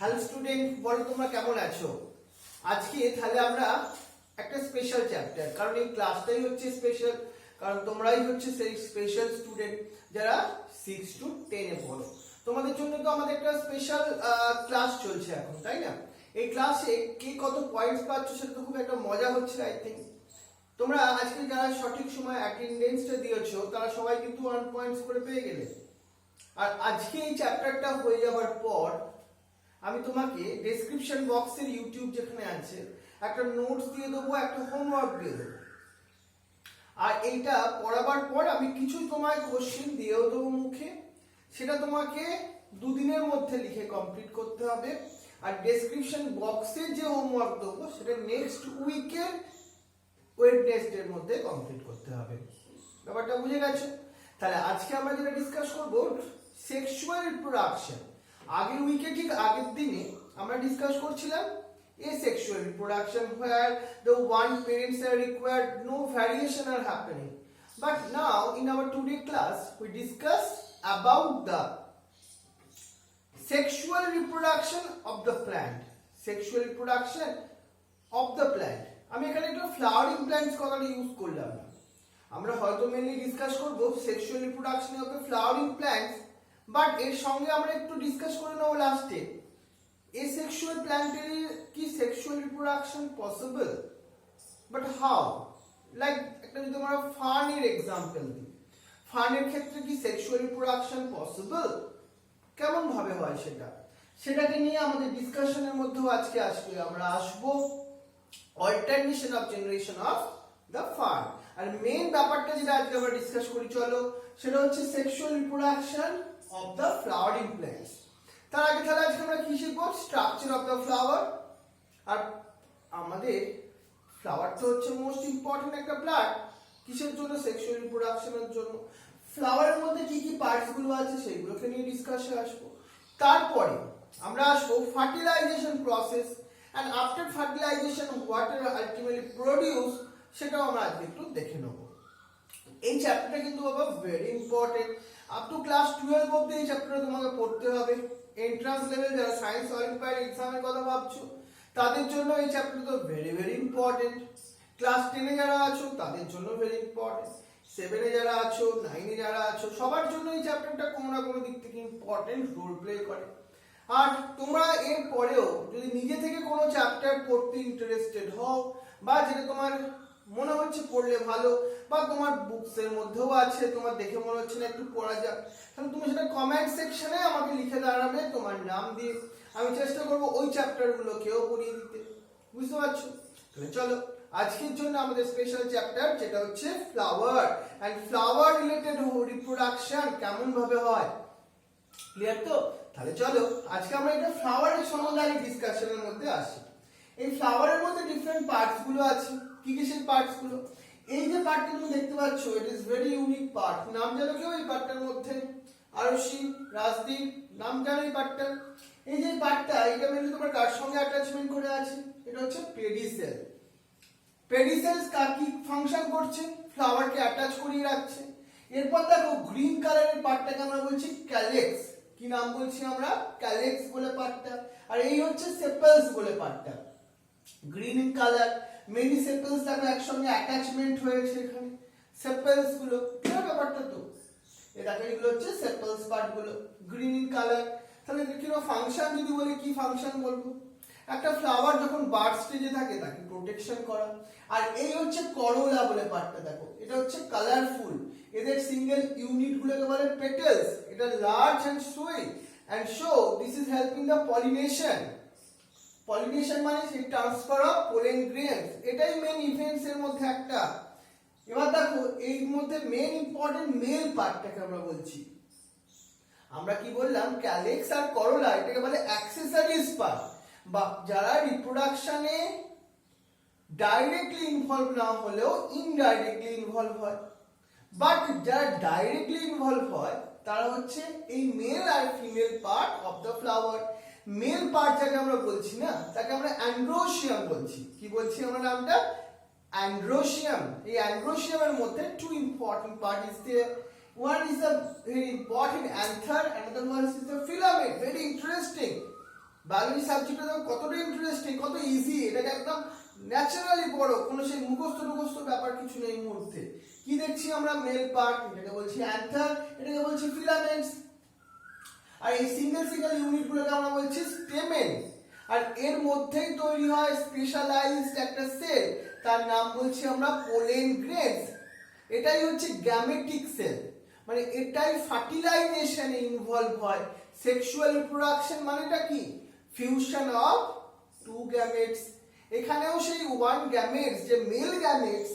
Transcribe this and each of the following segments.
Hello student, বলো তোমরা কেমন আছো? আজকে তাহলে আমরা একটা স্পেশাল চ্যাপ্টার, কারণ এই ক্লাসটাই হচ্ছে স্পেশাল, কারণ তোমরাই হচ্ছে সেই স্পেশাল স্টুডেন্ট যারা 6 to 10 এ পড়ো। তোমাদের জন্য তো আমাদের একটা স্পেশাল ক্লাস চলছে এখন, তাই না? এই ক্লাসে কে কত পয়েন্টস পাচ্ছ সেটা তো খুব একটা মজা হচ্ছে। আই থিঙ্ক তোমরা আজকে যারা সঠিক সময় অ্যাটেন্ডেন্সটা দিয়েছো তারা সবাই কিন্তু 1 পয়েন্টস করে পেয়ে গেলে। আর আজকে এই চ্যাপ্টারটা হয়ে যাওয়ার পর আমি তোমাকে ডেসক্রিপশন বক্সের ইউটিউব যেখানে আছে একটা নোটস দিয়ে দেবো, একটা হোমওয়ার্ক দিয়ে দেবো। আর এইটা পড়াবার পর আমি কিছু তোমায় কোশ্চেন দিয়েও দেবো মুখে, সেটা তোমাকে দুদিনের মধ্যে লিখে কমপ্লিট করতে হবে। আর ডেসক্রিপশন বক্সে যে হোমওয়ার্ক দেবো সেটা নেক্সট উইকের ওয়েডনেসডের মধ্যে কমপ্লিট করতে হবে। ব্যাপারটা বুঝে গেছো? তাহলে আজকে আমরা যেটা ডিসকাস করব সেক্সুয়াল রিপ্রোডাকশন। আগের উইকে ঠিক আগের দিনে আমরা ডিসকাস করছিলাম asexual reproduction where the one parents are required, no variation are happening. But now in our today class we discuss about the sexual reproduction of the plant. Sexual reproduction of the plant. আমি এখানে একটা flowering plants কথাটা use করলাম না। আমরা হয়তো mainly discuss করব sexual reproduction of the flowering plants, but এর সঙ্গে আমরা একটু ডিসকাস করে নেব লাস্টে asexual planted কি sexual reproduction possible, but how? Like একটা যদি আমরা ফার্নের एग्जांपल দিই, ফার্নের ক্ষেত্রে কি sexual reproduction possible, কেমন ভাবে হয় সেটাকে নিয়ে আমাদের ডিসকাশনের মধ্যে আজকে আসবে। আমরা আসব alternation of generation of the fern. আর মেইন ব্যাপারটা যেটা আজকে আমরা ডিসকাস করি চলো, সেটা হচ্ছে sexual reproduction of the flowering plants. তার আগে তাহলে আজকে আমরা কি শিখবো? Structure of the flower. আর আমাদের ফ্লাওয়ার তো হচ্ছে মোস্ট ইম্পর্টেন্ট একটা প্লান্ট। কিসের জন্য? সেক্সুয়াল রিপ্রোডাকশনের জন্য। ফ্লাওয়ারের মধ্যে কি কি পার্টস গুলো আছে সেইগুলোকে নিয়ে ডিসকাশে আসবো। তারপরে আমরা আসবো fertilization process, and after fertilization what are ultimately produce, সেটাও আমরা আজকে একটু দেখে নেব। এই চ্যাপ্টারটা কিন্তু বাবা very important. Up to class 12 অবধি এই চ্যাপ্টারটা তোমাকে পড়তে হবে। এন্ট্রান্স লেভেল যারা সায়েন্স অলিম্পিয়াড এক্সামের কথা ভাবছো তাদের জন্য এই চ্যাপ্টার তো ভেরি ভেরি ইম্পর্টেন্ট। ক্লাস 10 এ যারা আছো তাদের জন্য ভেরি ইম্পর্টেন্ট, 7 এ যারা আছো, 9 এ যারা আছো, সবার জন্য এই চ্যাপ্টারটা কোনো না কোনো দিক থেকে ইম্পর্টেন্ট রোল প্লে করে। আর তোমরা এর পরেও যদি নিজে থেকে কোনো চ্যাপ্টার পড়তে ইন্টারেস্টেড হও, বা যেটা তোমার মনে হচ্ছে পড়লে ভালো, বা তোমার বুকস এর মধ্যেও আছে, তোমার দেখে মনে হচ্ছে না একটু পড়া যাক, তাহলে তুমি সেটা কমেন্ট সেকশনে আমাকে লিখে দাঁড়াবে তোমার নাম দিয়ে। আমি চেষ্টা করব ওই চ্যাপ্টারগুলোকেও পড়িয়ে দিতে। বুঝতে পারছো? তাহলে চলো আজকের জন্য আমাদের স্পেশাল চ্যাপ্টার যেটা হচ্ছে flower and flower related reproduction কেমন ভাবে হয়। ক্লিয়ার তো? তাহলে চলো আজকে আমরা এটা ফ্লাওয়ারের সম্বন্ধে আগে ডিসকাশনের মধ্যে আসি। এই ফ্লাওয়ারের মধ্যে ডিফারেন্ট পার্টস গুলো আছে। কি কি সেই পার্টস গুলো? এই যে পার্টটা তুমি দেখতে পাচ্ছ, it is very unique part. নাম জানো কেউ এই পার্টটার মধ্যে? আরশি, রাজদীপ, নাম জানো এই পার্টটা? এই যে পার্টটা, এটা মেনলি তোমার কার সঙ্গে অ্যাটাচমেন্ট করে আছে? এটা হচ্ছে পেডিসেল। পেডিসেলস কি ফাংশন করছে? ফ্লাওয়ারকে অ্যাটাচ করিয়ে রাখছে। এরপর দেখো গ্রিন কালারের পার্টটাকে আমরা বলছি ক্যালেক্স। কি নাম বলছি আমরা? ক্যালেক্স বলে পার্টটা। আর এই হচ্ছে সেপেলস বলে পার্টটা। গ্রিন ইন কালার, মেনি সেপেলস দেখো একসঙ্গে অ্যাটাচমেন্ট হয়েছে এখানে সেপেলস গুলো। ক্লিয়ার ব্যাপারটা তো? এই দেখো এগুলো হচ্ছে সেপেলস পার্ট গুলো, গ্রিন ইন কালার। তাহলে কিনো ফাংশন যদি বলি, কি ফাংশন বলবো? একটা ফ্লাওয়ার যখন বার্ড স্টেজে থাকে তাকে প্রোটেকশন করা। আর এই হচ্ছে করোলা বলে পার্টটা, দেখো এটা হচ্ছে কালারফুল। এদের সিঙ্গেল ইউনিট গুলোকে বলে পেটালস। এটা large and sweet and show this is helping the pollination. Pollination মানে সেই ট্রান্সফার অফ পোলেন গ্রেনস, এটাই মেইন ইভেন্টস এর মধ্যে একটা। এবার দেখো এর মধ্যে মেইন ইম্পর্টেন্ট মেল পার্টটাকে আমরা বলছি। আমরা কি বললাম? ক্যালেক্স আর করোলা এটাকে বলে অ্যাক্সেসরিজ পার্ট, বা যারা রিপ্রোডাকশনে ডাইরেক্টলি ইনভলভ না হলেও ইনডাইরেক্টলি ইনভলভ হয়। বাট যারা ডাইরেক্টলি ইনভলভ হয় তারা হচ্ছে এই মেল আর female part of the flower. Male part যাকে আমরা বলছি না, তাকে আমরা অ্যান্ড্রোসিয়াম বলছি। কি বলছি আমরা নামটা? অ্যান্ড্রোসিয়াম। এই অ্যান্ড্রোসিয়ামের মধ্যে two important part is there. One is the very important anther, another one is the filament. Very interesting. Biology সাবজেক্টটা কতটা ইন্টারেস্টিং, কত ইজি, এটাকে একদম ন্যাচারালি পড়ো, কোনো সেই মুখস্থ ব্যাপার কিছু নেই এই মুহূর্তে। কি দেখছি আমরা? মেল পার্ট, এটাকে বলছি অ্যান্থার, এটাকে বলছি ফিলামেন্টস, আর এই সিঙ্গেল ইউনিটগুলোকে আমরা বলছি স্টেমেন। আর এর মধ্যেই তৈরি হয় স্পেশালাইজড একটা সেল, তার নাম বলছি আমরা পোলেন গ্রেনস। এটাই হচ্ছে গ্যামেটিক সেল, মানে এটাই ফার্টিলাইজেশনে ইনভলভ হয়। সেক্সুয়াল রিপ্রোডাকশন মানেটা কি? Fusion of two gametes. এখানেও সেই ওয়ান গ্যামেটস, যে মেল গ্যামেটস,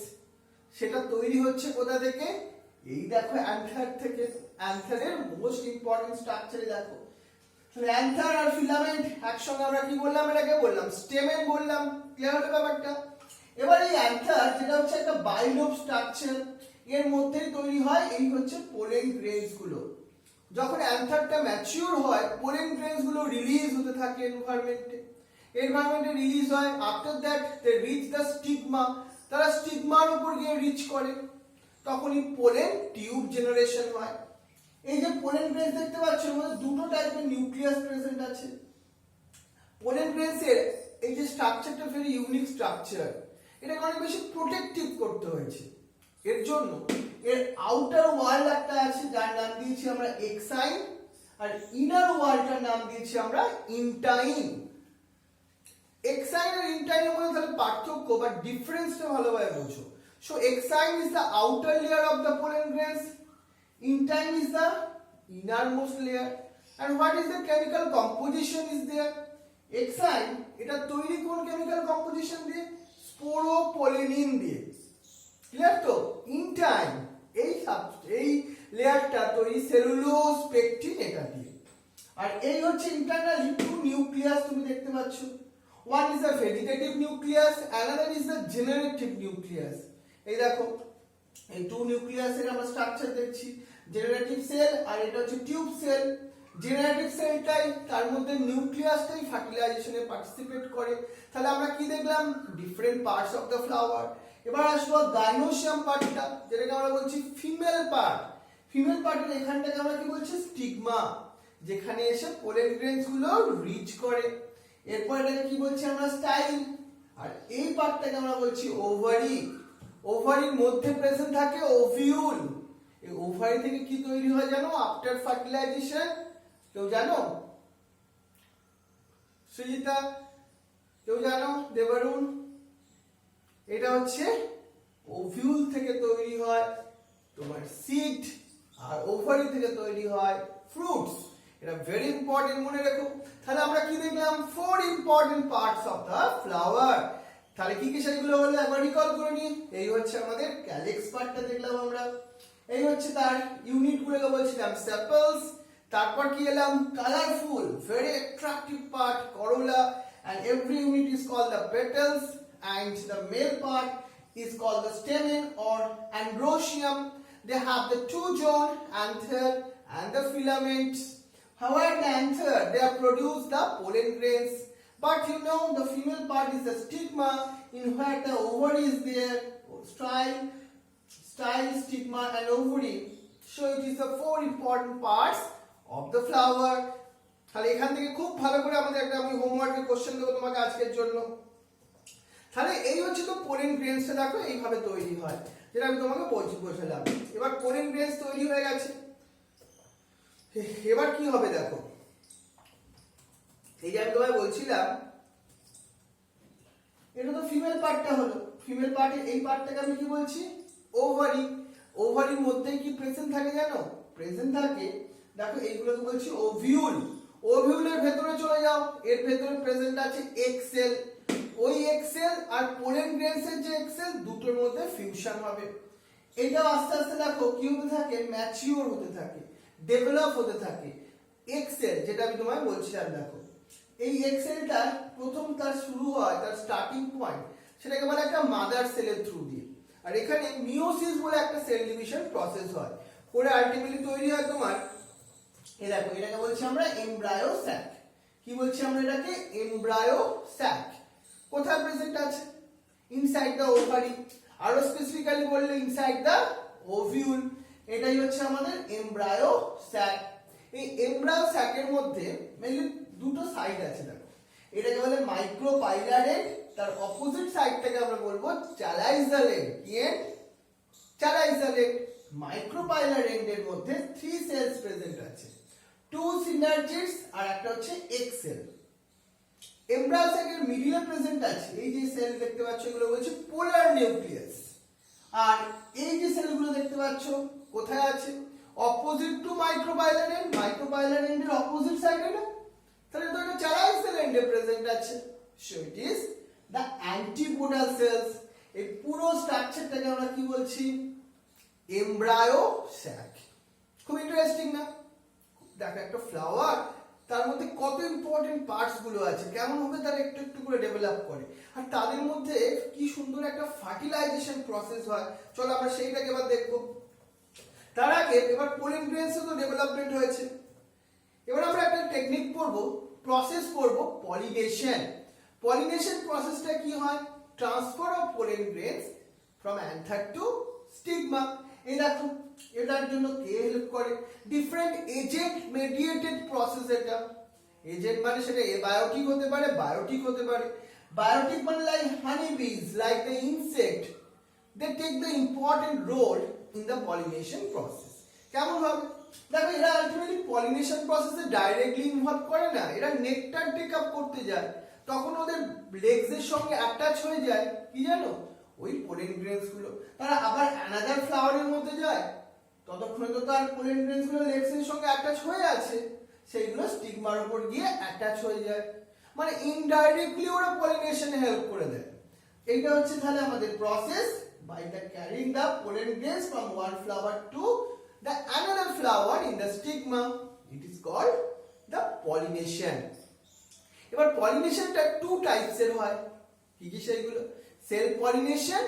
সেটা তৈরি হচ্ছে কোথা থেকে? এই দেখো অ্যান্থার থেকে। অ্যান্থারের মোস্ট ইম্পর্টেন্ট স্ট্রাকচারে দেখো, অ্যান্থার আর ফিলামেন্ট একসঙ্গে আমরা কি বললাম? এটাকে বললাম স্টেমেন বললাম। ক্লিয়ার হলো ব্যাপারটা? এবার এই অ্যান্থার যেটা হচ্ছে একটা বাইলোব স্ট্রাকচার, এর মধ্যেই তৈরি হয় এই হচ্ছে পোলেন গ্রেনস গুলো। যখন অ্যান্থারটা ম্যাচিউর হয়, পোলেন গ্রেনস গুলো রিলিজ হতে থাকে এনভায়রনমেন্টে রিলিজ হয়। After that they reach the stigma, তারা স্টিগমার উপর গিয়ে রিচ করে, তখনই পোলেন টিউব জেনারেশন হয়। এই যে পোলেন গ্রেনস দেখতে পাচ্ছ, এর মধ্যে দুটো টাইপের নিউক্লিয়াস প্রেজেন্ট আছে। পোলেন গ্রেনসের এই যে স্ট্রাকচারটা ভেরি ইউনিক স্ট্রাকচার, এটাকে অনেক বেশি প্রোটেক্টিভ করতে হয়েছে। এর জন্য এর আউটার ওয়াল একটা আছে, যার নাম দিয়েছি আমরা এক্সাইন, আর ইনার ওয়ালটার নাম দিয়েছি আমরা ইন্টাইন। এক্সাইন আর ইন্টাইনের মধ্যে তাহলে পার্থক্য বা ডিফারেন্সটা ভালোভাবে বোঝো। So exine is the outer layer of the pollen grains, intine is the innermost layer, and what is the chemical composition is there? Exine এটা তৈরি কোন কেমিক্যাল কম্পোজিশন দিয়ে? স্পোরোপোলেনিন দিয়ে। ক্লিয়ার তো? ইনটাইন এই লেয়ারটা তৈরি সেলুলোজ পেকটিন এটা দিয়ে। আর এই হচ্ছে ইন্টারনালি টু নিউক্লিয়াস তুমি দেখতে পাচ্ছ। One is the vegetative nucleus, another is the generative nucleus. এই দেখো এই টু নিউক্লিয়াসের আমরা স্ট্রাকচার দেখছি, জেনারেটিভ সেল আর এটা হচ্ছে টিউব সেল। জেনারেটিভ সেলটাই, তার মধ্যে নিউক্লিয়াসটাই ফার্টিলাইজেশনে পার্টিসিপেট করে। তাহলে আমরা কি দেখলাম? Different parts of the flower. এবার আসবো গাইনোসিয়াম পার্টটা, যেটাকে আমরা বলছি ফিমেল পার্ট। ফিমেল পার্টের এখানটাকে আমরা কি বলছি? স্টিগমা, যেখানে এসে পোলেন গ্রেনস গুলো রিচ করে। এরপর এটাকে কি বলছি আমরা? স্টাইল। আর এই পার্টটাকে আমরা বলছি ওভারি। ওভারির মধ্যে প্রেজেন্ট থাকে ওভিউল। এই ওভারি থেকে কি তৈরি হয় জানো? আফটার ফার্টিলাইজেশন, কেউ জানো? সৃজিতা, কেউ জানো? দেবারুণ? এটা হচ্ছে ওভিউল থেকে তৈরি হয় তোমার সিড, আর ওভারি থেকে তৈরি হয় ফ্রুটস। এটা ভেরি ইম্পর্টেন্ট, মনে রেখো। তাহলে আমরা কি দেখলাম? 4 important parts of the flower. তাহলে কি কি সেগুলো হলো একবার রিকল করে নিই। এই হচ্ছে আমাদের ক্যালিক্স পার্টটা দেখলাম আমরা, এই হচ্ছে তার ইউনিট গুলোকে বলছিলাম সেপেলস। তারপর কি এলাম? Colourful very attractive part Corolla, and every unit is called the petals, and the male part is called the stamen or androecium. They have the two zone, anther and the filaments. However, the anther they produce the pollen grains. But you know the female part is the stigma, in where the ovary is there, style, stigma and ovary. So it is the 4 important parts of the flower. তাহলে এখান থেকে খুব ভালো করে আমাদের একটা আমি হোমওয়ার্কের question দেবো তোমাকে আজকের জন্য। তাহলে এই হচ্ছে তো পোলেন গ্রেনসটা, দেখো এইভাবে তৈরি হয়, যেটা আমি তোমাকে বোঝালাম। এবার পোলেন গ্রেনস তৈরি হয়ে গেছে, এবার কি হবে দেখো। এই যে আমি তোমায় বলছিলাম, এটা তো ফিমেল পার্টটা হলো। ফিমেল পার্টের এই পার্টটাকে আমি কি বলছি? ওভারি। ওভারির মধ্যে কি প্রেজেন্ট থাকে জানো? প্রেজেন্ট থাকে, দেখো এইগুলোকে বলছি ওভিউল। ওভিউলের ভেতরে চলে যাও, এর ভেতরে প্রেজেন্ট আছে এক্সেল। ওই এক্সেল আর পোলেন গ্রেনসের যে এক্সেল, দুটোর মধ্যে ফিউশন হবে। এটাও আস্তে আস্তে দেখো কি হতে থাকে? ম্যাচিওর হতে থাকে, ডেভেলপ হতে থাকে। এক্সেল যেটা আমি তোমায় বলছিলাম, দেখো এই এক্সেলটা প্রথম তার শুরু হয়, তার স্টার্টিং পয়েন্ট, সেটাকে বলে একটা মাদার সেলের থ্রু দিয়ে। আর এখানে মিওসিস বলে একটা সেল ডিভিশন প্রসেস হয়, করে আলটিমেটলি তৈরি হয় তোমার এই দেখো, এটাকে বলছি আমরা এমব্রায়ো স্যাক। কি বলছি আমরা এটাকে? Embryo sac. কোথায় প্রেজেন্ট আছে? ইনসাইড দ্য ওভারি, আরো স্পেসিফিক্যালি বললে ইনসাইড দ্য ওভিউল। এটাই হচ্ছে আমাদের এমব্রায়ো স্যাক। এই এমব্রায়ো স্যাকের মধ্যে মেইনলি দুটো সাইড আছে দেখো, এটাকে বলে মাইক্রোপাইলার এন্ড, তার অপোজিট সাইডটাকে আমরা বলবো চালাইজাল এন্ড। কি এন্ড? চালাইজাল এন্ড। মাইক্রোপাইলার এন্ড এর মধ্যে 3 সেলস প্রেজেন্ট আছে, 2 সিনার্জিডস আর একটা হচ্ছে এগ সেল। এমব্রায়ো স্যাকের মিডিলে প্রেজেন্ট আছে এই যে সেল দেখতে পাচ্ছ, এগুলো বলছে পোলার নিউক্লিয়াস। আর এই যে সেলগুলো দেখতে পাচ্ছ কোথায় আছে? Opposite to micropylar end. Micropylar এন্ডের অপোজিট সাইডে না, তাহলে তো এটা চালাইজাল এন্ডে প্রেজেন্ট আছে। So it is the antipodal cells. এই পুরো স্ট্রাকচারটাকে আমরা কি বলছি? Embryo sec. খুব ইন্টারেস্টিং না? দেখো একটা ফ্লাওয়ার, তার মধ্যে কত ইম্পর্টেন্ট পার্টস গুলো আছে, কেমন ভাবে তারা একটু একটু করে ডেভেলপ করে, আর তাদের মধ্যে কি সুন্দর একটা ফার্টিলাইজেশন প্রসেস হয়। চলো আমরা সেইটাকে এবার দেখবো। তার আগে এবার পোলেন গ্রেনসও তো ডেভেলপমেন্ট হয়েছে। এবার আমরা একটা টেকনিক পড়বো, প্রসেস পড়বো, পলিনেশন। পলিনেশন প্রসেসটা কি হয়? Transfer of pollen grains from anther to stigma. এই দেখো এটার জন্য কে হেল্প করে? Different agent mediated process. এটা এজেন্ট মানে সেটা এবায়োটিক হতে পারে, বায়োটিক হতে পারে। বায়োটিক মানে like honey bees, like the insect, they take the important role in the pollination process. কেমন ভাবে? দেখো এরা আলটিমেটলি পলিনেশন প্রসেসে ডাইরেক্টলি ইনভলভ করে না, এরা নেকটার টেক আপ করতে যায়, তখন ওদের লেগস এর সঙ্গে অ্যাটাচ হয়ে যায় কি জানো? ওই পোলেন গ্রেনস গুলো। তারা আবার অ্যানাদার ফ্লাওয়ারের মধ্যে যায়, ততক্ষণে তো তার পোলেন গ্রেনস গুলো লেগস এর সঙ্গে অ্যাটাচ হয়ে আছে, সেইগুলো স্টিগমার উপর গিয়ে অ্যাটাচ হয়ে যায়, মানে ইনডাইরেক্টলি ওরা পলিনেশনে হেল্প করে দেয়। এইটা হচ্ছে তাহলে আমাদের process by the carrying the pollen grains from one flower to the another flower in the stigma. It is called the pollination. এবার পলিনেশনটা টু টাইপস এর হয়। কি কি সেইগুলো? Self pollination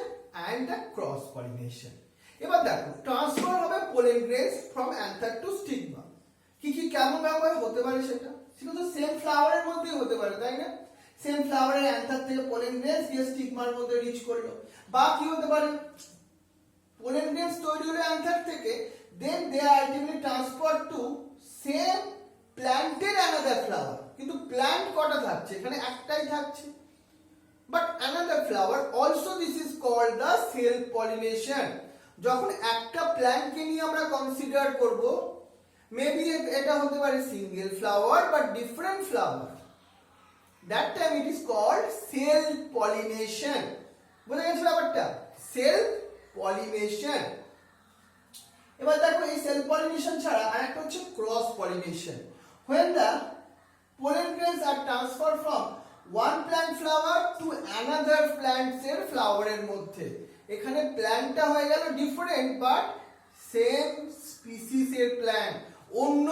and the cross pollination. এবার দেখো ট্রান্সফার হবে pollen grains from anther to stigma. কি কি কেমন ভাবে হতে পারে সেটা? সেটা তো সেম ফ্লাওয়ারের মধ্যেই হতে পারে, তাই না? সেম ফ্লাওয়ারের অ্যান্থার থেকে পোলেন গ্রেনস গিয়ে স্টিগমার মধ্যে রিচ করলো। বা কি হতে পারে? পোলেন গ্রেনস তৈরি হলো অ্যান্থার থেকে, then they are ultimately transfer to same প্ল্যান্টের অ্যানাদার ফ্লাওয়ার। কিন্তু প্ল্যান্ট কটা থাকছে? এখানে একটাই থাকছে। But another flower also, this is called the self pollination. যখন একটা প্ল্যান্টকে নিয়ে আমরা কনসিডার করব, মেবি এটা হতে পারে single flower but different flower, that time it is called self pollination. বুঝা গেছে ব্যাপারটা? Self pollination. এবার দেখো এই সেলফ পলিনেশন ছাড়া আরেকটা হচ্ছে cross pollination. when the pollen grains are transferred from one plant flower to another plants এর ফ্লাওয়ার এর মধ্যে, এখানে প্ল্যান্টটা হয়ে গেল ডিফারেন্ট বাট সেম স্পিসিস এর প্ল্যান্ট। অন্য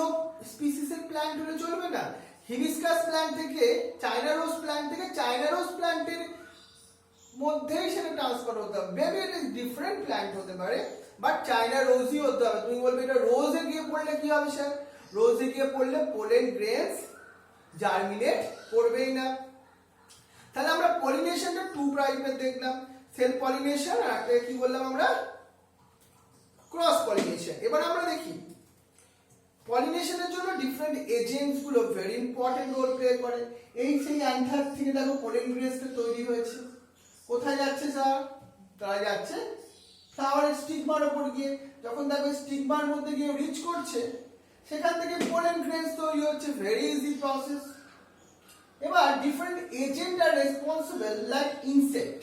স্পিসিস এর প্ল্যান্ট হলে চলবে না। হিবিস্কাস প্ল্যান্ট থেকে চায়না রোজ প্ল্যান্ট থেকে চায়না রোজ প্ল্যান্টের মধ্যেই সেটা ট্রান্সফার হতে হবে। Maybe it is different plant হতে পারে বাট চায়না রোজই হতে হবে। তুমি বলবে এটা রোজে গিয়ে পড়লে কি হবে স্যার? রোজে গিয়ে পড়লে পোলেন গ্রেনস জার্মিনেট করবেই না। তাহলে আমরা পলিনেশনটা টু টাইপের দেখলাম, সেলফ পলিনেশন আর একটা কি বললাম আমরা? Cross pollination. এবার আমরা দেখি পলিনেশনের জন্য ডিফারেন্ট এজেন্টস গুলো ভেরি ইম্পর্টেন্ট রোল প্লে করে। এই সেই অ্যান্থার থেকে দেখো পোলেন গ্রেনসটা তৈরি হয়েছে, কোথায় যাচ্ছে স্যার? তারা যাচ্ছে ফ্লাওয়ারের স্টিগমার উপর গিয়ে। যখন দেখো স্টিগমার মধ্যে গিয়ে রিচ করছে, সেখান থেকে পোলেন গ্রেনস তৈরি হচ্ছে। Very easy process. এবার different agent are responsible like insect,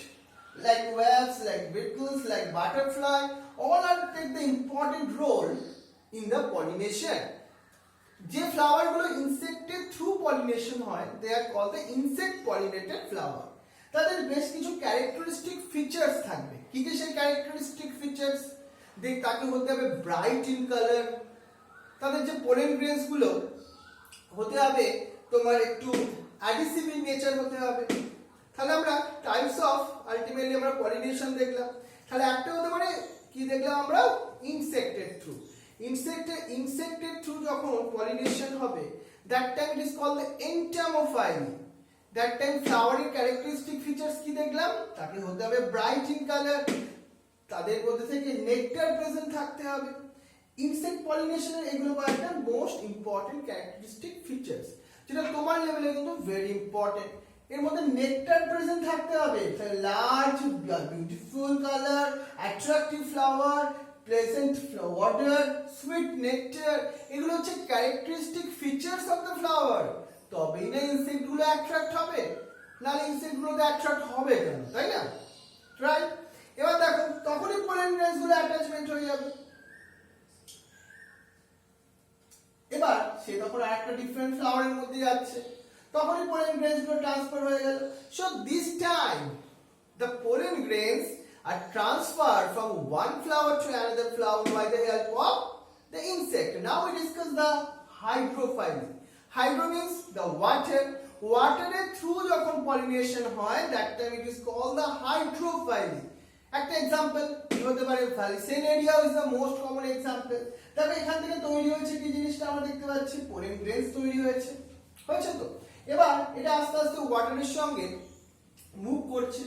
like wasps, like beetles, like butterfly, all are take the important role in the pollination. যে ফ্লাওয়ার গুলো ইনসেক্টের থ্রু পলিনেশন হয়, they are called the insect pollinated flower. তাদের বেশ কিছু characteristic features থাকবে। কি কি সেই ক্যারেক্টারিস্টিক ফিচার্স? তাকে হতে হবে ব্রাইট ইন কালার, তাদের যে পোলেন গ্রেনস গুলো হতে হবে তোমার একটু অ্যাডিসিভ ইন নেচার হতে হবে। তাহলে আমরা টাইপস অফ আলটিমেটলি আমরা পলিনেশন দেখলাম। তাহলে একটা হতে পারে কি দেখলাম আমরা? ইনসেক্টের থ্রু। ইনসেক্টের থ্রু যখন পলিনেশন হবে, that time it is called the entomophily. That time ফ্লাওয়ারের ক্যারেক্টারিস্টিক ফিচার্স কি দেখলাম? তাকে হতে হবে ব্রাইট ইন কালার, তাদের মধ্যে থেকে নেকটার প্রেজেন্ট থাকতে হবে। ইনসেক্ট পলিনেশনের এগুলো কয়েকটা মোস্ট ইম্পর্টেন্ট ক্যারেক্টারিস্টিক ফিচার্স, যেটা তোমার লেভেলে কিন্তু ভেরি ইম্পর্টেন্ট। এর মধ্যে নেকটার প্রেজেন্ট থাকতে হবে, large beautiful colour, attractive flower, pleasant water, sweet nectar, এগুলো হচ্ছে characteristic features of the flower. তবেই না ইনসেক্ট গুলো অ্যাট্রাক্ট হবে, নাহলে ইনসেক্ট গুলোতে অ্যাট্রাক্ট হবে কেন, তাই না? রাইট। এবার দেখো তখনই পোলেন গ্রেনস গুলো অ্যাটাচমেন্ট হয়ে যাবে। এবার সে তখন আরেকটা ডিফারেন্ট ফ্লাওয়ারের মধ্যে যাচ্ছে, তখনই পোলেন গ্রেনস গুলো ট্রান্সফার হয়ে গেল। So this time the pollen grains are transferred from one flower to another flower by the help of the insect. Now we discuss the hydrophyly. Hydro means the water. Water through যখন pollination হয়, that time it is called the hydrophyly. একটা example কি হতে পারে, Vallisneria is the most common example. দেখো এখান থেকে তৈরি হয়েছে কি জিনিসটা আমরা দেখতে পাচ্ছি, পোলেন গ্রেনস তৈরি হয়েছে তো। এবার এটা আস্তে আস্তে ওয়াটারের সঙ্গে মুভ করছে।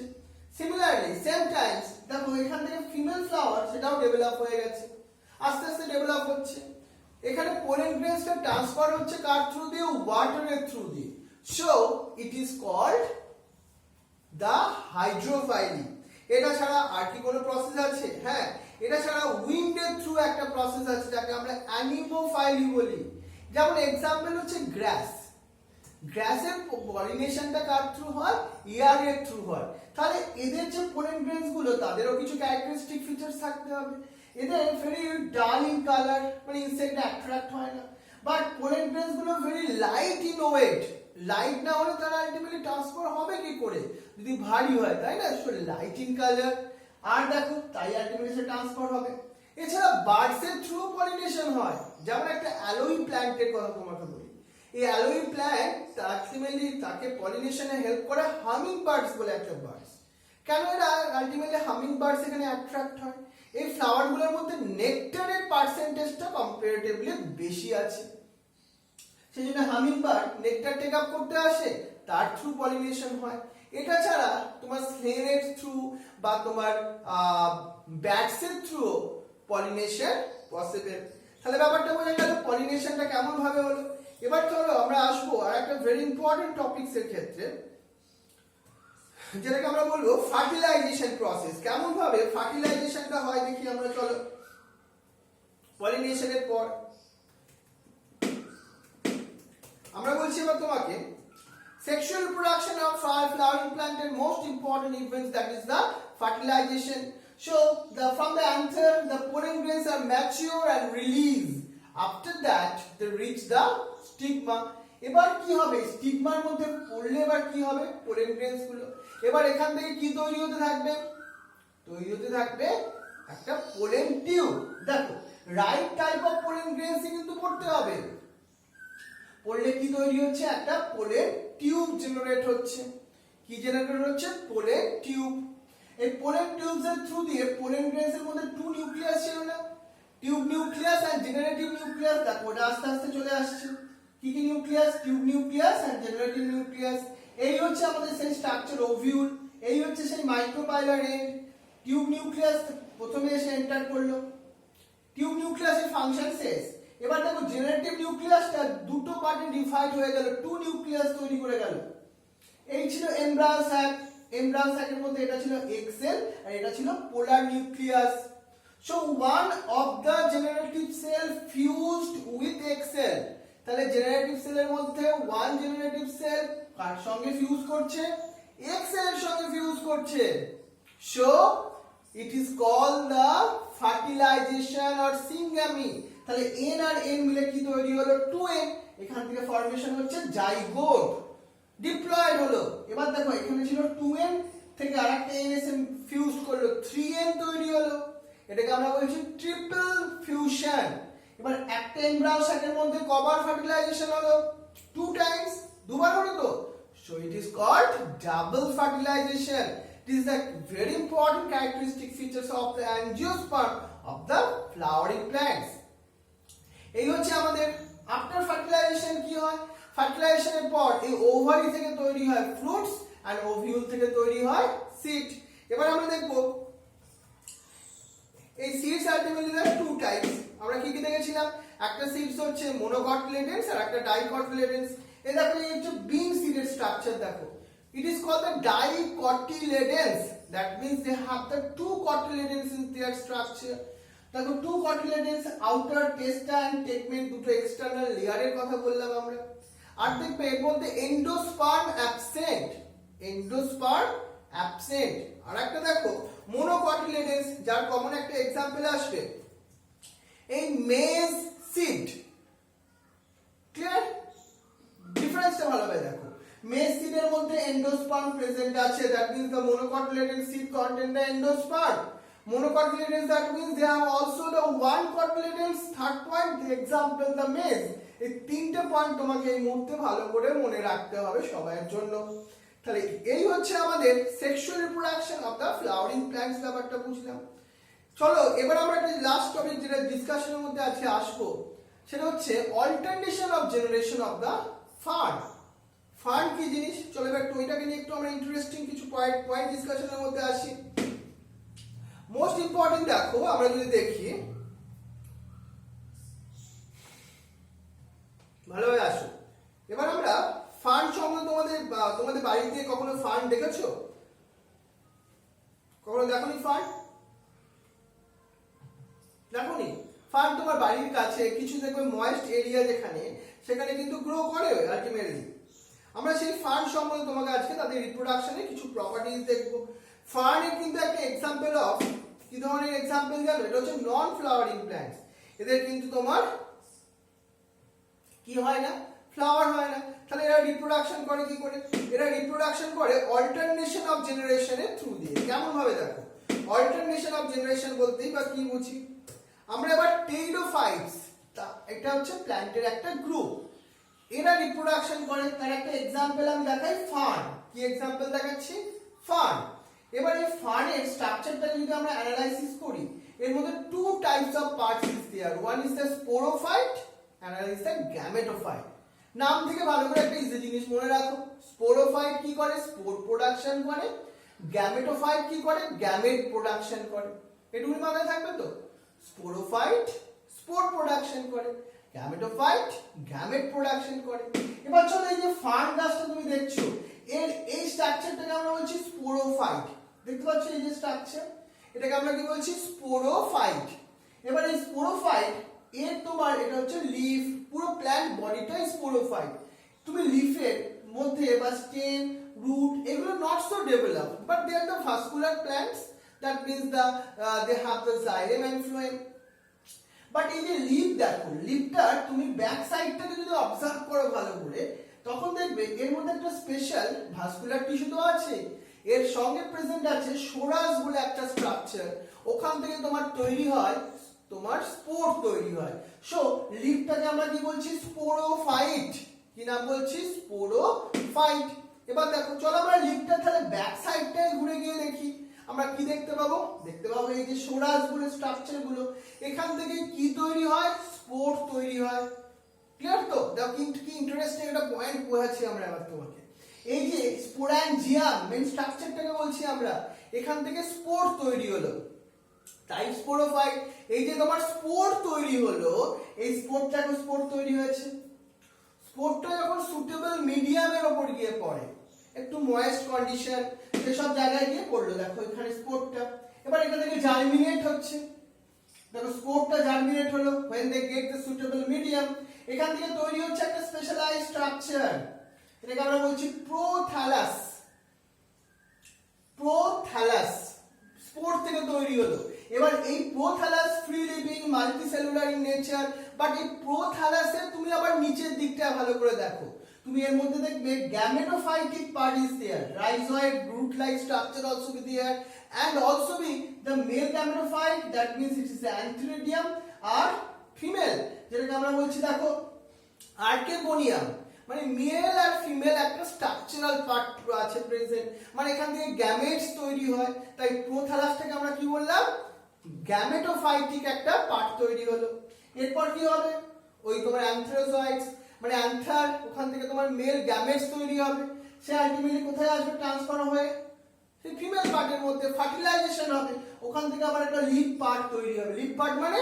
সিমিলারলি সেম টাইমস দেখো এখান থেকে ফিমেল ফ্লাওয়ার সেটাও ডেভেলপ হয়ে গেছে, আস্তে আস্তে ডেভেলপ হচ্ছে। এখানে পোলেন গ্রেনসটা ট্রান্সফার হচ্ছে কার থ্রু দিয়ে, ওয়াটারের থ্রু দিয়ে। So it is called the hydrophily. এটা ছাড়া আর কি কোনো প্রসেস আছে? হ্যাঁ, এটা ছাড়া উইন্ডের থ্রু একটা প্রসেস আছে যাকে আমরা অ্যানিমোফাইলি বলি। যেমন এক্সাম্পল হচ্ছে গ্রাস। গ্রাসের পলিনেশনটা কার থ্রু হয়, এয়ারের থ্রু হয়। তাহলে এদের যে পোলেন গ্রেনস গুলো তাদেরও কিছু ক্যারেক্টারিস্টিক ফিচার্স থাকতে হবে। এদের ভেরি ডাল ইন কালার, মানে ইনসেক্ট অ্যাট্রাক্ট হয় না। বাট পোলেন গ্রেনস গুলো very light in weight. Light না হলে তারা আলটিমেটলি ট্রান্সফার হবে কি করে যদি ভারী হয়, তাই না? সো লাইট ইন কালার, আর দেখো তাই আলটিমেটলি ট্রান্সফার হবে। এছাড়া বার্ডস এর থ্রু পলিনেশন হয়, যেমন একটা অ্যালোই প্ল্যান্টের কথা তোমাকে বলি। এই অ্যালোই প্ল্যান্ট আলটিমেটলি তাকে পলিনেশনে হেল্প করে হামিং বার্ডস বলে একটা বার্ডস। কেন এরা আলটিমেটলি হামিং বার্ডস এখানে অ্যাট্রাক্ট হয়? এই ফ্লাওয়ার গুলোর মধ্যে নেকটারের পার্সেন্টেজটা কম্পারেটিভলি বেশি আছে, সেই জন্য humming bird nectar take up করতে আসে, তার থ্রু পলিনেশন হয়। এটা ছাড়া তোমার স্নেলের থ্রু বা তোমার ব্যাটস এর থ্রু পলিনেশন পসিবল। তাহলে ব্যাপারটা বোঝা গেল পলিনেশনটা কেমন ভাবে হলো। এবার চলো আমরা আসবো আর একটা ভেরি ইম্পর্টেন্ট টপিকস এর ক্ষেত্রে, যেটাকে আমরা বলবো ফার্টিলাইজেশন প্রসেস। কেমন ভাবে ফার্টিলাইজেশনটা হয় দেখি আমরা, চলো। পলিনেশনের পর আমরা বলছি এবার তোমাকে sexual reproduction of flowering plant and most important events, that is the fertilization. So from the anther the pollen grains are mature and released. After that they reach the stigma. এবার কি হবে, স্টিগমার মধ্যে পড়লে এবার কি হবে, পোলেন গ্রেনস গুলো এবার এখান থেকে কি তৈরি হতে থাকবে, একটা পোলেন টিউব। দেখো right type of pollen grains কিন্তু পড়তে হবে, পড়লে কি তৈরি হচ্ছে, একটা পোলেন টিউব জেনারেট হচ্ছে। কি জেনারেট হচ্ছে, পোলেন টিউব। এই পোলেন টিউবস এর থ্রু দিয়ে পোলেন গ্রেনস এর মধ্যে টু নিউক্লিয়াস ছিল না, tube nucleus and generative nucleus. দেখো ওটা আস্তে আস্তে চলে আসছে। কি কি nucleus, tube nucleus and generative nucleus. এই হচ্ছে আমাদের সেই স্ট্রাকচার ওভিউল, এই হচ্ছে সেই মাইক্রোপাইলার এন্ড। টিউব নিউক্লিয়াস প্রথমে এসে এন্টার করলো, টিউব নিউক্লিয়াসের ফাংশন শেষ। এবার দেখো জেনারেটিভ নিউক্লিয়াসটা দুটো পার্টে ডিভাইড হয়ে গেল, টু নিউক্লিয়াস তৈরি করে গেল। এই ছিল এমব্রায়ো স্যাক, এমব্রায়ো স্যাকের মধ্যে এটা ছিল এগ সেল আর এটা ছিল polar nucleus. So one of the generative cell fused with egg cell. তাহলে জেনারেটিভ সেলের মধ্যে ওয়ান জেনারেটিভ সেল কার সঙ্গে ফিউজ করছে, এগ সেলের সঙ্গে ফিউজ করছে। So it is called the fertilization or syngamy. তাহলে এন আর এন মিলে কি তৈরি হলো, 2n। এখান থেকে ফর্মেশন হচ্ছে জাইগোট, ডিপ্লয়েড হলো। এবার দেখো এখানে ছিল 2n থেকে আরেকটা n এসে ফিউজ করলো, 3n তৈরি হলো। এটাকে আমরা বলছি ট্রিপল ফিউশন। এবার একটা এমব্রায়ো স্যাকের মধ্যে কবার ফার্টিলাইজেশন হলো, 2 টাইমস, দুবার হলো তো। So it is called double fertilization. It is the very important characteristic features of the angiosperm of the flowering plants. এই হচ্ছে আমাদের আফটার ফার্টিলাইজেশন কি হয়, ফার্টিলাইজেশনের পর এই ওভারি থেকে তৈরি হয় ফ্রুটস আর ওভিউল থেকে তৈরি হয় সিড। এবার আমরা দেখব এই সিডস আলটিমেটলি টু টাইপস। আমরা কি কি দেখেছিলাম? একটা সিডস হচ্ছে মোনোকটিলেডেন্স আর একটা ডাইকটিলেডেন্স। এই দেখো এই হচ্ছে বিন সিডের স্ট্রাকচার দেখো। It is called the dicotyledons. That means they have the two cotyledons in their structure. দেখো two cotyledons, outer testa and tegmen দুটো external layer এর কথা বললাম আমরা। আর দেখবে এর মধ্যে endosperm absent, endosperm absent। আর একটা দেখো monocotyledons, যার কমন একটা এক্সাম্পল আসবে এই মেজ সিড। ক্লিয়ার? ডিফারেন্সটা ভালোভাবে দেখো। মেজ সিডের মধ্যে এন্ডোস্পার্ম প্রেজেন্ট আছে, that means the monocotyledon seed contain the endosperm. Monocotyledons, that means they have also the one cotyledons. Third point, the example the maize. এই তিনটে পয়েন্ট তোমাকে এই মুহূর্তে ভালো করে মনে রাখতে হবে সবার জন্য। তাহলে এই হচ্ছে আমাদের sexual reproduction of the flowering plants ব্যাপারটা বুঝলাম। চলো এবার আমরা একটা লাস্ট টপিক যেটা ডিসকাশনের মধ্যে আজকে আসবো, সেটা হচ্ছে alternation of generation of the fern. Fern কি জিনিস? চলো এবার একটু ওইটাকে নিয়ে একটু আমরা ইন্টারেস্টিং কিছু পয়েন্ট ডিসকাশনের মধ্যে আসি। মোস্ট ইম্পর্টেন্ট দেখো, আমরা যদি দেখি ভালোভাবে আসো। এবার আমরা ফার্ন সম্বন্ধে তোমাদের বাড়িতে কখনো ফার্ন দেখেছো? কখনো দেখোনি ফার্ন? দেখোনি? ফার্ন তোমার বাড়ির কাছে কিছু দেখবে ময়েস্ট এরিয়া যেখানে, সেখানে কিন্তু গ্রো করে আলটিমেটলি। আমরা সেই ফার্ন সম্বন্ধে তোমাকে আজকে তাদের রিপ্রোডাকশনের কিছু প্রপার্টিজ দেখবো। ফার্নের কিন্তু একটা এক্সাম্পল অফ কি ধরনের এক্সাম্পল জানো? এটা হচ্ছে নন ফ্লাওয়ারিং প্ল্যান্টস। এদের কিন্তু তোমার কি হয় না? ফ্লাওয়ার হয় না। তাহলে এরা রিপ্রোডাকশন করে কি করে? এরা রিপ্রোডাকশন করে অল্টারনেশন অফ জেনারেশনের থ্রু দিয়ে। কেমন ভাবে দেখো? অল্টারনেশন অফ জেনারেশন বলতেই বা কি বুঝি আমরা? এবার টেইডোফাইটস, এটা হচ্ছে প্ল্যান্টের একটা গ্রুপ। এরা রিপ্রোডাকশন করে, তার একটা এক্সাম্পল আমি দেখাই ফার্ন। কি এক্সাম্পল দেখাচ্ছি? ফার্ন। এবার এই ফার্নের স্ট্রাকচারটা যদি আমরা অ্যানালাইসিস করি, এর মধ্যে two types of parts is there. One is the sporophyte, another is the gametophyte. নাম থেকে ভালো করে একটা ইজি জিনিস মনে রাখো। স্পোরোফাইট কি করে? স্পোর প্রোডাকশন করে। গ্যামেটোফাইট কি করে? গ্যামেট প্রোডাকশন করে। এটুকুনি মাথায় থাকবে তো? স্পোরোফাইট স্পোর প্রোডাকশন করে, গ্যামেটোফাইট গ্যামেট প্রোডাকশন করে। এবার চলো এই যে ফার্ন গাছটা তুমি দেখছো, এর এই স্ট্রাকচারটাকে আমরা বলছি স্পোরোফাইট। দেখতে পাচ্ছ এই যে স্ট্রাকচার, এটাকে আমরা কি বলছি? স্পোরোফাইট। এবার এই স্পোরোফাইট এর তোমার এটা হচ্ছে লিফ, পুরো প্ল্যান্ট বডিটাই স্পোরোফাইট। তুমি লিফের মধ্যে বা স্টেম, রুট এগুলো not so develop, but they are the vascular plants. That means they have the xylem and phloem. But এই যে লিফ দেখো, লিফটার তুমি ব্যাক সাইডটাকে যদি অবজার্ভ করো ভালো করে, তখন দেখবে এর মধ্যে একটা স্পেশাল ভাস্কুলার টিস্যু তো আছে, এর সঙ্গে প্রেজেন্ট আছে সোরাস বলে একটা স্ট্রাকচার। ওখান থেকে তোমার তৈরি হয় তোমার স্পোর তৈরি হয়। সো লিফটাকে আমরা কি বলছি? স্পোরোফাইট। কি নাম বলছি? স্পোরোফাইট। এবার দেখো চলো আমরা লিফটার তাহলে ব্যাক সাইডটায় ঘুরে গিয়ে দেখি, আমরা কি দেখতে পাবো? দেখতে পাবো এই যে সোরাস গুলো স্ট্রাকচার গুলো, এখান থেকে কি তৈরি হয়? স্পোর তৈরি হয়। ক্লিয়ার তো? দেখো কিন্তু কি ইন্টারেস্টিং একটা পয়েন্ট বোঝাচ্ছি আমরা এবার তোমাকে। এই যে স্পোরাঞ্জিয়াম মেইন স্ট্রাকচারটাকে বলছি আমরা, এখান থেকে স্পোর তৈরি হলো, তাই স্পোরোফাইট। এই যে তোমার স্পোর তৈরি হলো, এই স্পোরটাকে স্পোর তৈরি হয়েছে। স্পোরটা যখন সুটেবল মিডিয়ামের উপর গিয়ে পড়ে, একটু ময়েস্ট কন্ডিশন সেসব জায়গায় গিয়ে পড়লো, দেখো এখানে স্পোরটা। এবার এখান থেকে জার্মিনেট হচ্ছে, দেখো স্পোরটা জার্মিনেট হলো when they get the suitable medium। এখান থেকে তৈরি হচ্ছে একটা স্পেশালাইজড স্ট্রাকচার, এটাকে আমরা বলছি প্রোথ্যালাস। প্রোথ্যালাস স্পোর থেকে তৈরি হলো। এবার এই prothallus free living multicellular in nature, but এই প্রোথ্যালাসে তুমি আবার নিচের দিকটা ভালো করে দেখো, তুমি এর মধ্যে দেখবে gametophytic part is there, rhizoid root like structure also be there, and also be the male gametophyte, that means it is the antheridium, আর ফিমেল যেটাকে আমরা বলছি দেখো আর্কেগোনিয়াম। মানে মেল আর ফিমেল একটা স্ট্রাকচারাল পার্ট আছে প্রেজেন্ট, মানে এখান থেকে গ্যামেটস তৈরি হয়। তাই প্রোথ্যালাসটাকে আমরা কি বললাম? গ্যামেটোফাইটিক একটা পার্ট তৈরি হলো। এরপর কি হবে? ওই তোমার অ্যানথ্রোজয়েডস, মানে অ্যান্থার, ওখান থেকে তোমার মেল গ্যামেটস তৈরি হবে। সে আলটিমেটলি কোথায় আসবে? ট্রান্সফার হয়ে সেই ফিমেল পার্টের মধ্যে ফার্টিলাইজেশন হবে, ওখান থেকে আবার একটা লিপ পার্ট তৈরি হবে। লিপ পার্ট মানে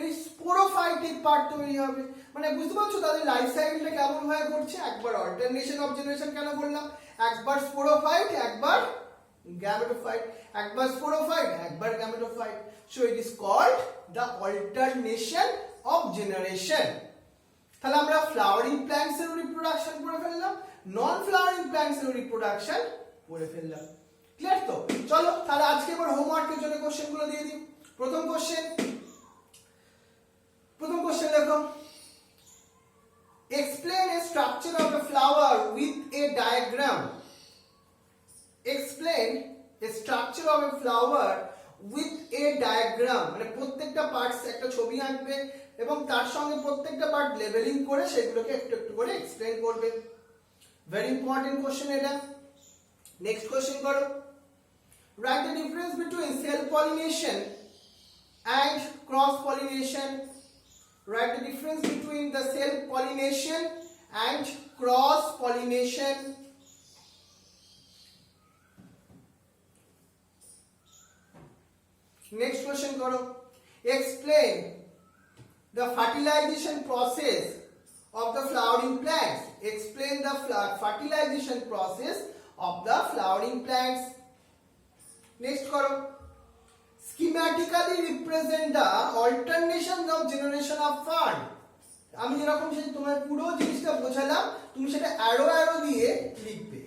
এই স্পোরোফাইটিক পার্ট তৈরি হবে। মানে বুঝতে পারছো তাদের লাইফ সাইকেলটা কেমন ভাবে ঘটছে। একবার অল্টারনেশন অফ জেনারেশন কেন বললাম, একবার স্পোরোফাইট একবার গ্যামেটোফাইট, একবার স্পোরোফাইট একবার gametophyte. So it is called the alternation of generation. তাহলে আমরা ফ্লাওয়ারিং প্ল্যান্টস এর রিপ্রোডাকশন পড়ে ফেললাম, নন ফ্লাওয়ারিং প্ল্যান্টস এর রিপ্রোডাকশন পড়ে ফেললাম। ক্লিয়ার তো? চলো তাহলে আজকে এবার হোমওয়ার্কের জন্য কোশ্চেনগুলো দিয়ে দিই। প্রথম কোশ্চেন দেখো, explain a structure of a flower with a diagram. Explain a structure of a flower with a diagram. মানে প্রত্যেকটা পার্টস একটা ছবি আঁকবে এবং তার সঙ্গে প্রত্যেকটা পার্ট লেবেলিং করে সেগুলোকে একটু একটু করে এক্সপ্লেন করবে। ভেরি ইম্পর্টেন্ট কোশ্চেন এটা। নেক্সট কোশ্চেন করো, write the difference between self pollination and cross pollination. Write the difference between the self pollination and cross pollination. Next question karo, explain the fertilization process of the flowering plants. Explain the fertilization process of the flowering plants. Next karo, schematically represent the alternation of generation of fern. আমি যেরকম সেই তোমার পুরো জিনিসটা বোঝালাম, তুমি সেটা arrow দিয়ে লিখবে।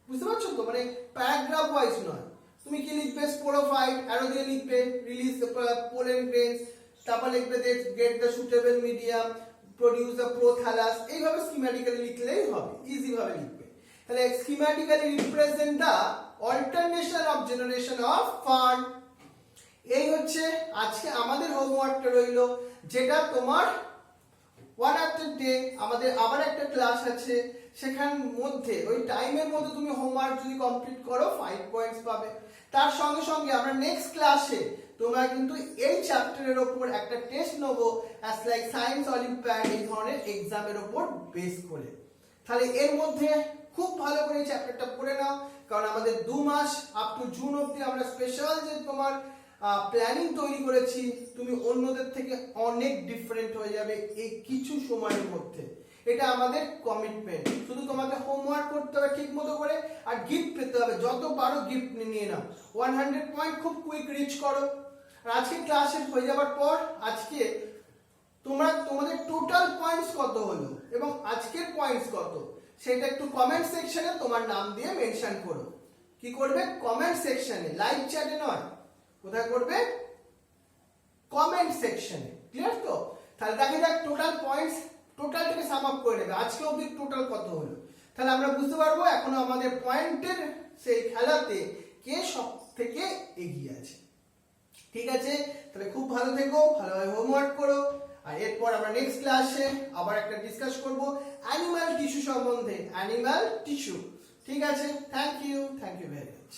বুঝতে পারছো তো? মানে প্যারাগ্রাফ ওয়াইজ নয়। তুমি কি লিখবে? স্পোরোফাইট অ্যারো দিয়ে লিখবে, রিলিজ দ্য পোলেন গ্রেনস, তারপর লিখবে get the suitable medium, produce the prothallus. এইভাবে স্কিম্যাটিক্যালি লিখলেই হবে, ইজি ভাবে লিখবে। তাহলে schematically represent the alternation of generation of fern. এই হচ্ছে আজকে আমাদের হোমওয়ার্কটা রইলো, যেটা তোমার ওয়ান আফটার ডে আমাদের আবার একটা ক্লাস আছে, সেখান মধ্যে ওই টাইমের মধ্যে তুমি হোমওয়ার্ক যদি কমপ্লিট করো 5 পয়েন্টস পাবে। তার সঙ্গে সঙ্গে আমরা নেক্সট ক্লাসে তোমরা কিন্তু এই চ্যাপ্টারের উপর একটা টেস্ট নেবো, অ্যাজ লাইক সায়েন্স অলিম্পিয়াড, এই ধরনের এক্সামের উপর বেস করে। তাহলে এর মধ্যে খুব ভালো করে এই চ্যাপ্টারটা পড়ে নাও, কারণ আমাদের 2 মাস আপ টু জুন অবধি আমরা স্পেশাল যে তোমার প্ল্যানিং তৈরি করেছি, তুমি অন্যদের থেকে অনেক ডিফারেন্ট হয়ে যাবে এই কিছু সময়ের মধ্যে। এটা আমাদের কমিটমেন্ট। শুধু তোমাকে হোমওয়ার্ক করতে হবে ঠিক মতো করে, আর গিফট পেতে হবে, যত পারো গিফট নিয়ে নাও। 100 পয়েন্ট খুব কুইক রিচ করো। আর আজকে ক্লাস হয়ে যাওয়ার পর আজকে তোমাদের টোটাল পয়েন্টস কত হলো এবং আজকের পয়েন্টস কত, সেটা একটু কমেন্ট সেকশনে তোমার নাম দিয়ে মেনশন করো। কি করবে? কমেন্ট সেকশনে, লাইভ চ্যাটে নয়। কোথায় করবে? কমেন্ট সেকশনে। ক্লিয়ার তো? তাহলে দেখা যাক টোটাল পয়েন্টস, টোটালটাকে সাম আপ করে নেবে আজকে অবধি টোটাল কত হলো। তাহলে আমরা বুঝতে পারবো এখনো আমাদের পয়েন্টের সেই খেলাতে কে সব থেকে এগিয়ে আছে। ঠিক আছে? তাহলে খুব ভালো থেকো, ভালোভাবে হোমওয়ার্ক করো। আর এরপর আমরা নেক্সট ক্লাসে আবার একটা ডিসকাস করব অ্যানিমাল টিস্যু সম্বন্ধে, অ্যানিমাল টিস্যু। ঠিক আছে? Thank you very much.